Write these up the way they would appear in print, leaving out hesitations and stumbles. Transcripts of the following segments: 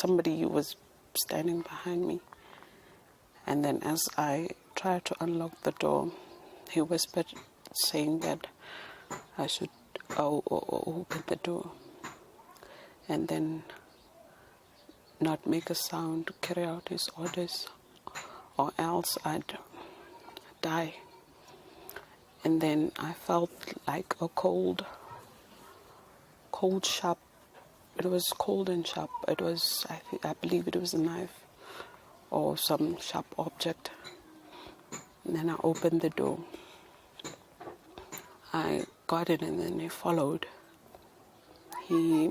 somebody was standing behind me. And then as I tried to unlock the door, he whispered, saying that I should open the door and then not make a sound to carry out his orders, or else I'd die. And then I felt like a cold, sharp. It was cold and sharp. It was, I believe it was a knife or some sharp object. And then I opened the door. I got it, and then he followed. He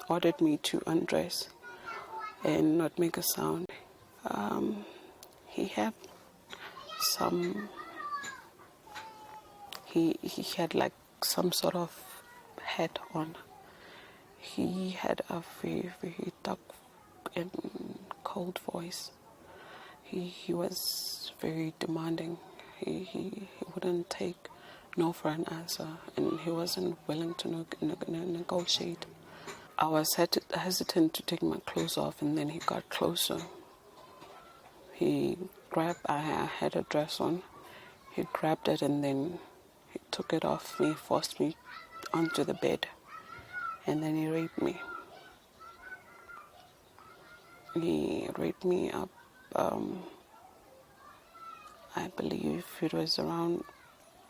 ordered me to undress and not make a sound. He had he had like some sort of hat on. He had a very, very dark and cold voice. He was very demanding. He wouldn't take no for an answer, and he wasn't willing to negotiate. I was hesitant to take my clothes off, and then he got closer. I had a dress on. He grabbed it, and then he took it off me, forced me onto the bed, and then he raped me. He raped me up, I believe it was around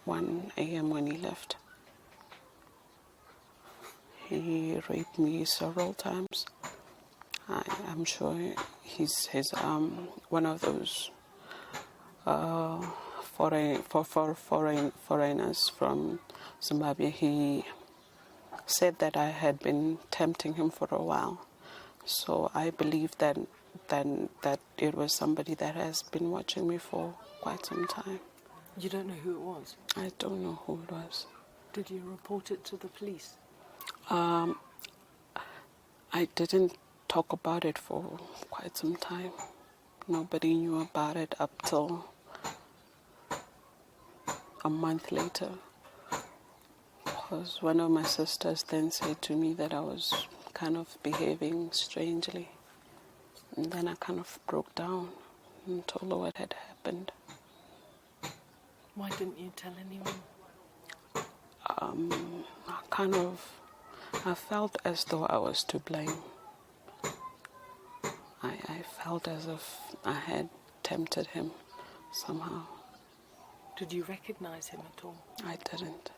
1 a.m. when he left. He raped me several times. I'm sure he's one of those foreigners from Zimbabwe. He said that I had been tempting him for a while. So I believe that it was somebody that has been watching me for quite some time. You don't know who it was? I don't know who it was. Did you report it to the police? I didn't talk about it for quite some time. Nobody knew about it up till a month later. Because one of my sisters then said to me that I was kind of behaving strangely. And then I kind of broke down and told her what had happened. Why didn't you tell anyone? I felt as though I was to blame. I felt as if I had tempted him somehow. Did you recognize him at all? I didn't.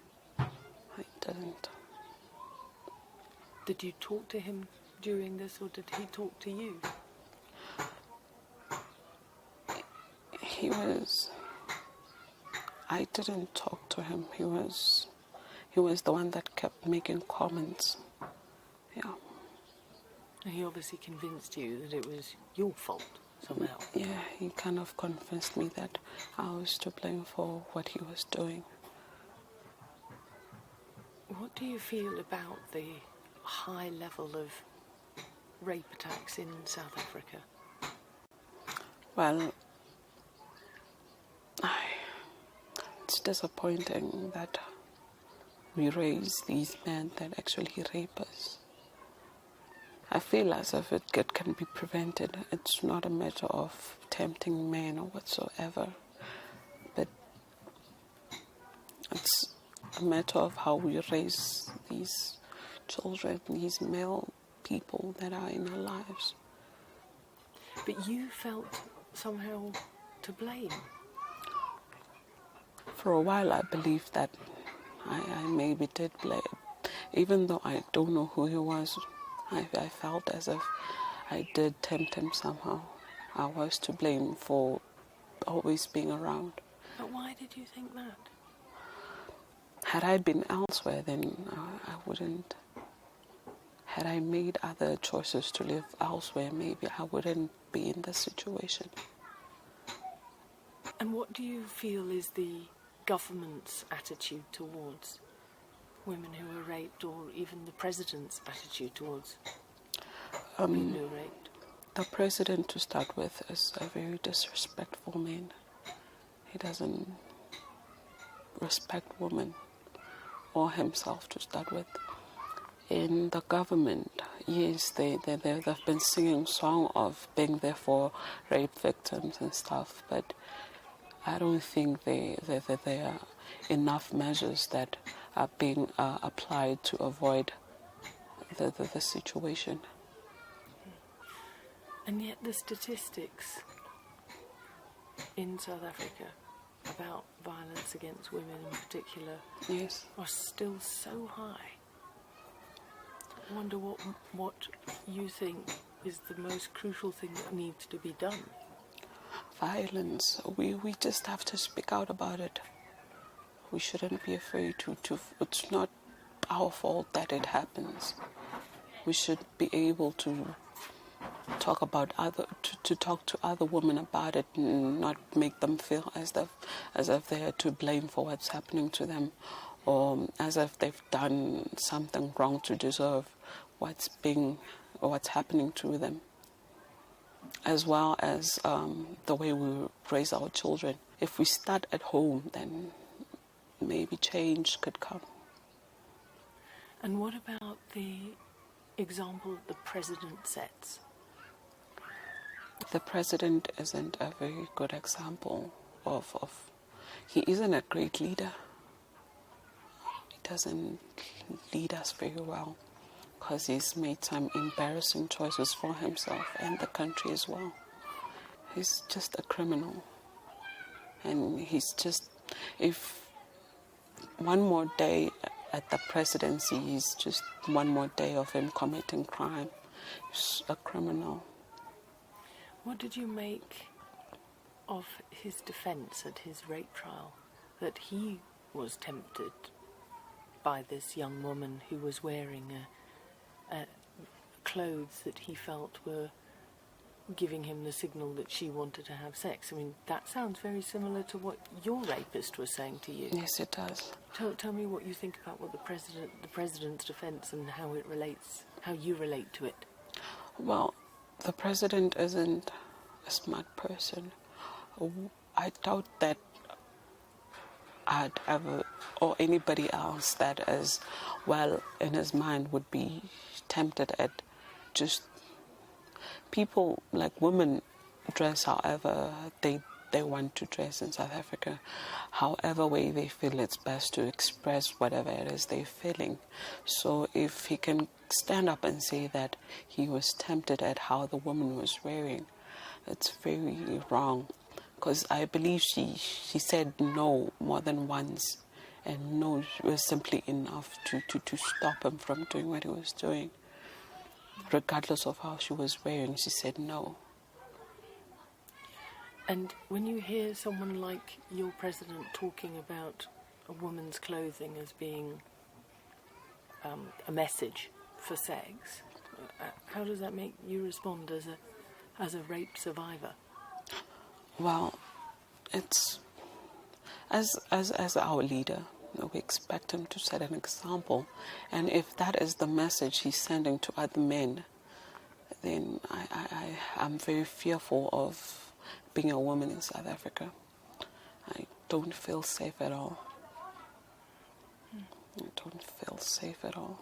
Did you talk to him during this, or did he talk to you? I didn't talk to him. He was the one that kept making comments. Yeah. He obviously convinced you that it was your fault somehow. Yeah, he kind of convinced me that I was to blame for what he was doing. What do you feel about the high level of rape attacks in South Africa? Well, it's disappointing that we raise these men that actually rape us. I feel as if it can be prevented. It's not a matter of tempting men or whatsoever, but it's a matter of how we raise these children, these male people that are in our lives. But you felt somehow to blame. For a while I believed that I maybe did blame. Even though I don't know who he was, I felt as if I did tempt him somehow. I was to blame for always being around. But why did you think that? Had I been elsewhere, then I wouldn't. Had I made other choices to live elsewhere, maybe I wouldn't be in this situation. And what do you feel is the government's attitude towards women who are raped, or even the president's attitude towards women who are raped? The president, to start with, is a very disrespectful man. He doesn't respect women or himself, to start with. In the government, Yes, they've been singing song of being there for rape victims and stuff, but I don't think there are enough measures that are being applied to avoid the situation. And yet the statistics in South Africa about violence against women in particular, Yes, are still so high. I wonder what you think is the most crucial thing that needs to be done. violence. We just have to speak out about it. We shouldn't be afraid to. It's not our fault that it happens. We should be able to talk about to talk to other women about it, and not make them feel as if they are to blame for what's happening to them, or as if they've done something wrong to deserve what's happening to them. As well as the way we raise our children. If we start at home, then maybe change could come. And what about the example the president sets? The president isn't a very good example of he isn't a great leader. He doesn't lead us very well, because he's made some embarrassing choices for himself and the country as well. He's just a criminal. And he's just, if one more day at the presidency is just one more day of him committing crime. He's a criminal. What did you make of his defence at his rape trial, that he was tempted by this young woman who was wearing clothes that he felt were giving him the signal that she wanted to have sex? I mean, that sounds very similar to what your rapist was saying to you. Yes, it does. Tell me what you think about what the president's defence and how you relate to it. Well, the president isn't a smart person. I doubt that I'd ever, or anybody else that is well in his mind, would be tempted at just people, like women dress however they want to dress in South Africa, however way they feel it's best to express whatever it is they're feeling. So if he can stand up and say that he was tempted at how the woman was wearing, it's very wrong. Because I believe she said no more than once, and no was simply enough to stop him from doing what he was doing. Regardless of how she was wearing, she said no. And when you hear someone like your president talking about a woman's clothing as being a message for sex, how does that make you respond as a rape survivor? Well, it's as our leader, we expect him to set an example, and if that is the message he's sending to other men, then I'm very fearful of being a woman in South Africa. I don't feel safe at all. I don't feel safe at all.